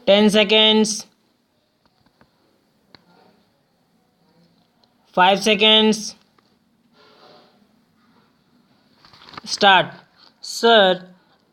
10 seconds, 5 seconds, start. Sir,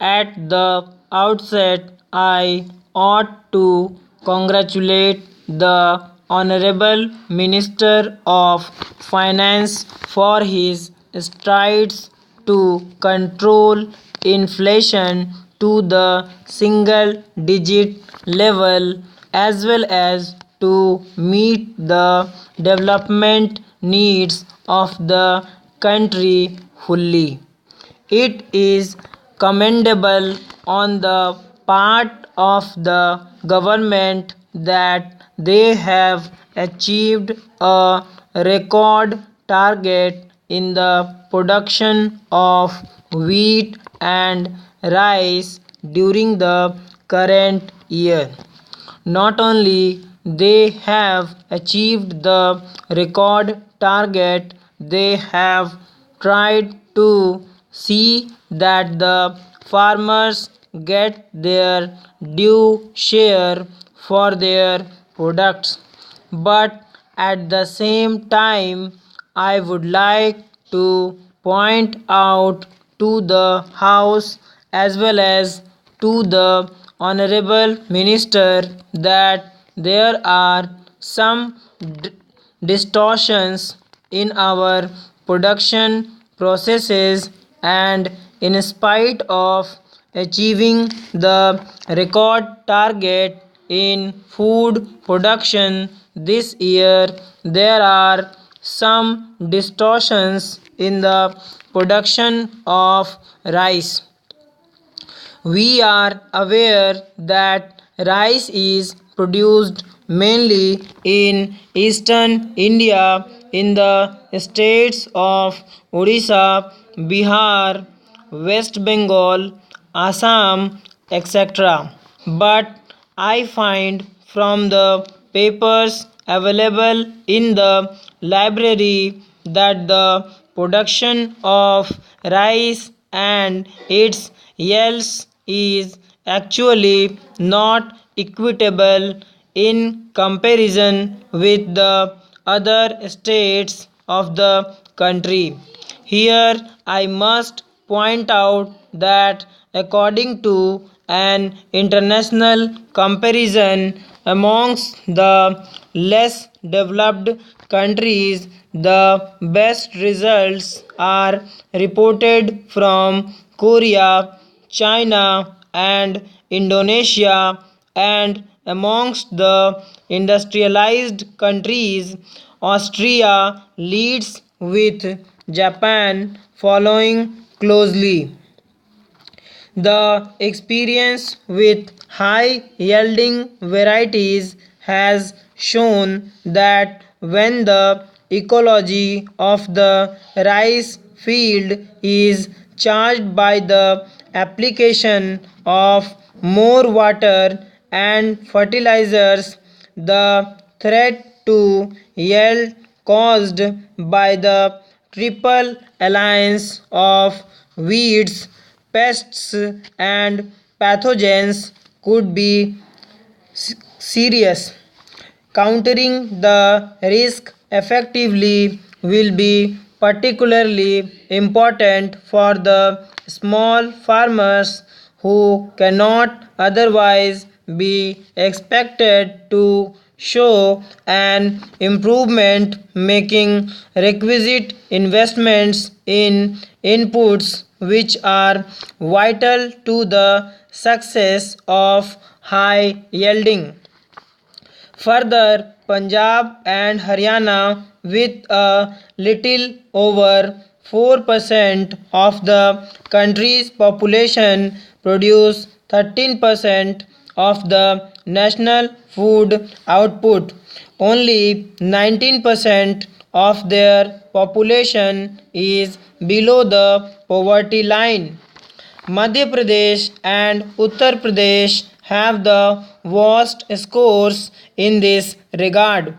at the outset, I ought to congratulate the Honorable Minister of Finance for his strides to control inflation to the single digit level as well as to meet the development needs of the country fully. It is commendable on the part of the government that they have achieved a record target in the production of wheat and rice during the current year. Not only they have achieved the record target, they have tried to see that the farmers get their due share for their products. But at the same time, I would like to point out to the House as well as to the Honorable Minister that there are some distortions in our production processes, and in spite of achieving the record target in food production this year, there are some distortions in the production of rice. We are aware that rice is produced mainly in eastern India in the states of Odisha, Bihar, West Bengal, Assam, etc. But I find from the papers available in the library that the production of rice and its yields is actually not equitable in comparison with the other states of the country. Here I must point out that according to an international comparison amongst the less developed countries, the best results are reported from Korea, China, and Indonesia, and amongst the industrialized countries, Austria leads with Japan following closely. The experience with high yielding varieties has shown that when the ecology of the rice field is charged by the application of more water and fertilizers, the threat to yield caused by the triple alliance of weeds, pests, and pathogens could be serious. Countering the risk effectively will be particularly important for the small farmers who cannot otherwise be expected to show an improvement, making requisite investments in inputs which are vital to the success of high yielding. Further, Punjab and Haryana, with a little over 4% of the country's population, produce 13% of the national food output. Only 19% of their population is below the poverty line. Madhya Pradesh and Uttar Pradesh have the worst scores in this regard.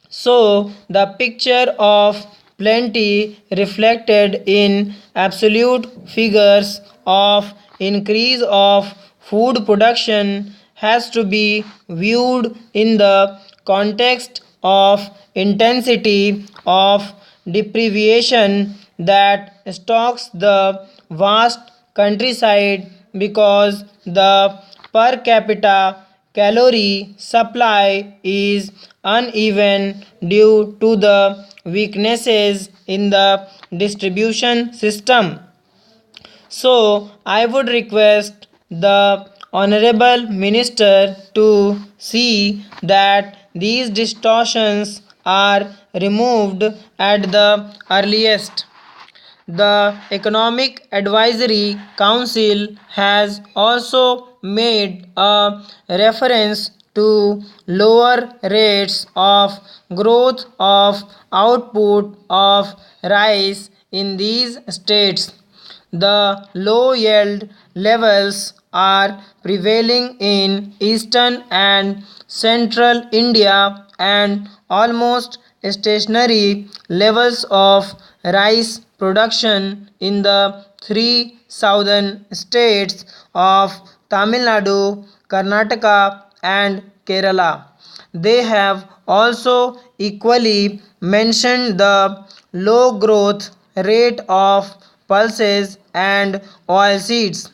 So, the picture of plenty reflected in absolute figures of increase of food production has to be viewed in the context of intensity of deprivation that stalks the vast countryside, because the per capita calorie supply is uneven due to the weaknesses in the distribution system. So, I would request the Honorable Minister to see that these distortions are removed at the earliest. The Economic Advisory Council has also made a reference to lower rates of growth of output of rice in these states. The low yield levels are prevailing in eastern and central India, and almost stationary levels of rice production in the three southern states of Tamil Nadu, Karnataka, and Kerala. They have also equally mentioned the low growth rate of pulses and oilseeds.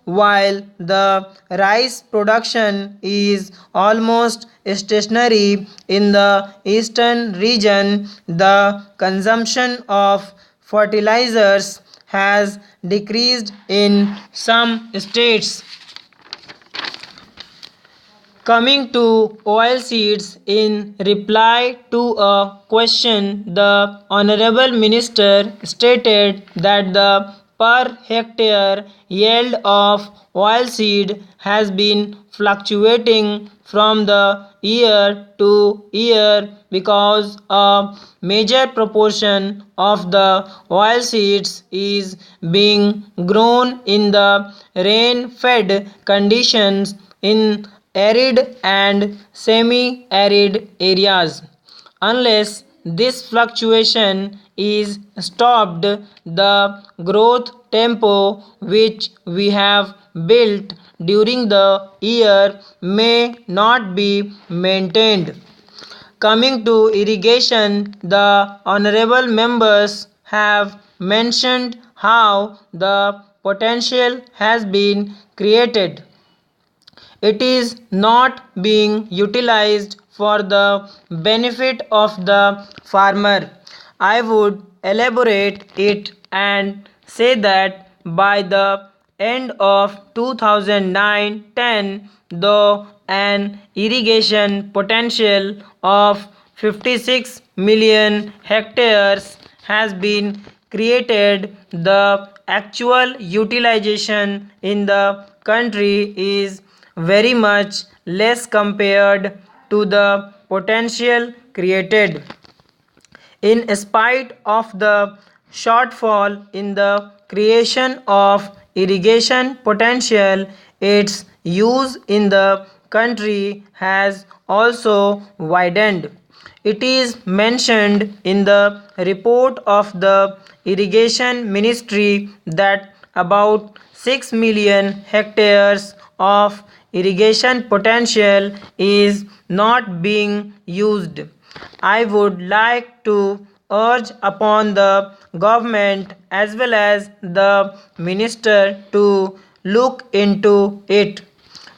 While the rice production is almost stationary in the eastern region, the consumption of fertilizers has decreased in some states. Coming to oilseeds, in reply to a question, the Honorable Minister stated that the per hectare yield of oilseed has been fluctuating from the year to year because a major proportion of the oilseeds is being grown in the rain-fed conditions in arid and semi-arid areas. Unless this fluctuation is stopped, the growth tempo which we have built during the year may not be maintained. Coming to irrigation, the honorable members have mentioned how the potential has been created. It is not being utilized for the benefit of the farmer. I would elaborate it and say that by the end of 2009-10, though an irrigation potential of 56 million hectares has been created, the actual utilization in the country is very much less compared to the potential created. In spite of the shortfall in the creation of irrigation potential, its use in the country has also widened. It is mentioned in the report of the Irrigation Ministry that about 6 million hectares of irrigation potential is not being used. I would like to urge upon the government as well as the minister to look into it.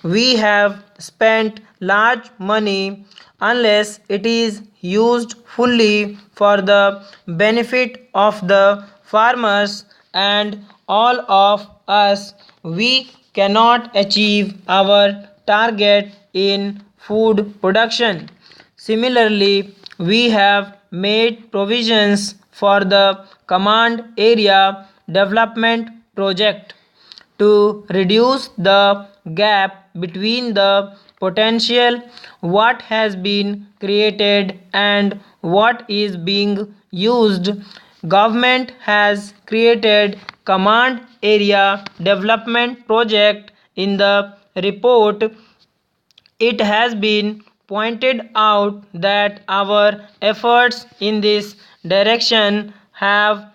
We have spent large money. Unless it is used fully for the benefit of the farmers and all of us, we cannot achieve our target in food production. Similarly, we have made provisions for the Command Area Development Project to reduce the gap between the potential what has been created and what is being used. Government has created Command Area Development Project. In the report, it has been pointed out that our efforts in this direction have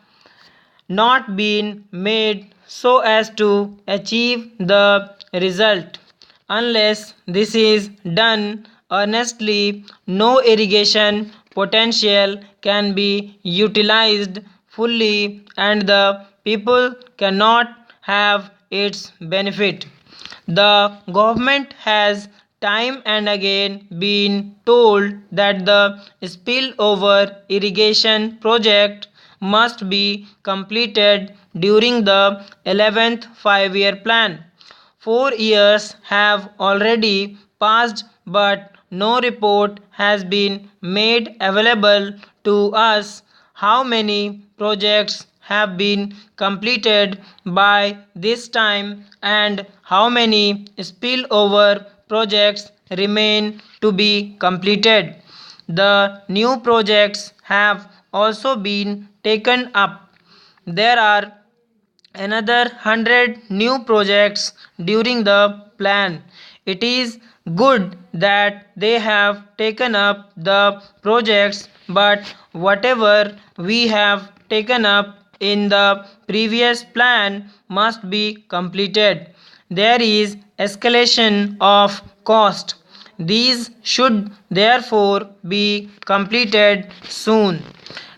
not been made so as to achieve the result. Unless this is done earnestly, no irrigation potential can be utilized fully and the people cannot have its benefit. The government has time and again been told that the spillover irrigation project must be completed during the 11th 5-year plan. 4 years have already passed, but no report has been made available to us. How many projects have been completed by this time and how many spillover projects remain to be completed? The new projects have also been taken up. There are another 100 new projects during the plan. It is good that they have taken up the projects, but whatever we have taken up in the previous plan must be completed. There is escalation of cost. These should therefore be completed soon.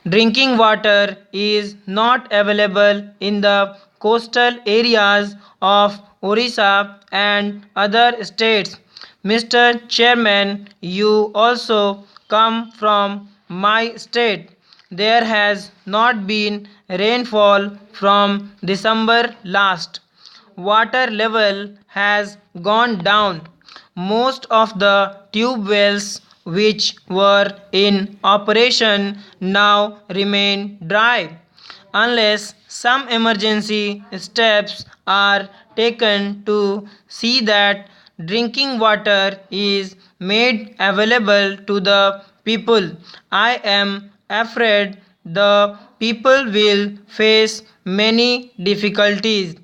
Drinking water is not available in the coastal areas of Orissa and other states. Mr. Chairman, you also come from my state. There has not been rainfall from December last. Water level has gone down. Most of the tube wells which were in operation now remain dry. Unless some emergency steps are taken to see that drinking water is made available to the people, I am afraid the people will face many difficulties.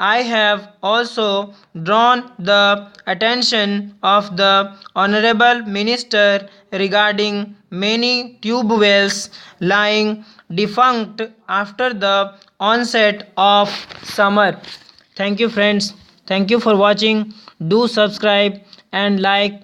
I have also drawn the attention of the Honorable Minister regarding many tube wells lying defunct after the onset of summer. Thank you friends. Thank you for watching. Do subscribe and like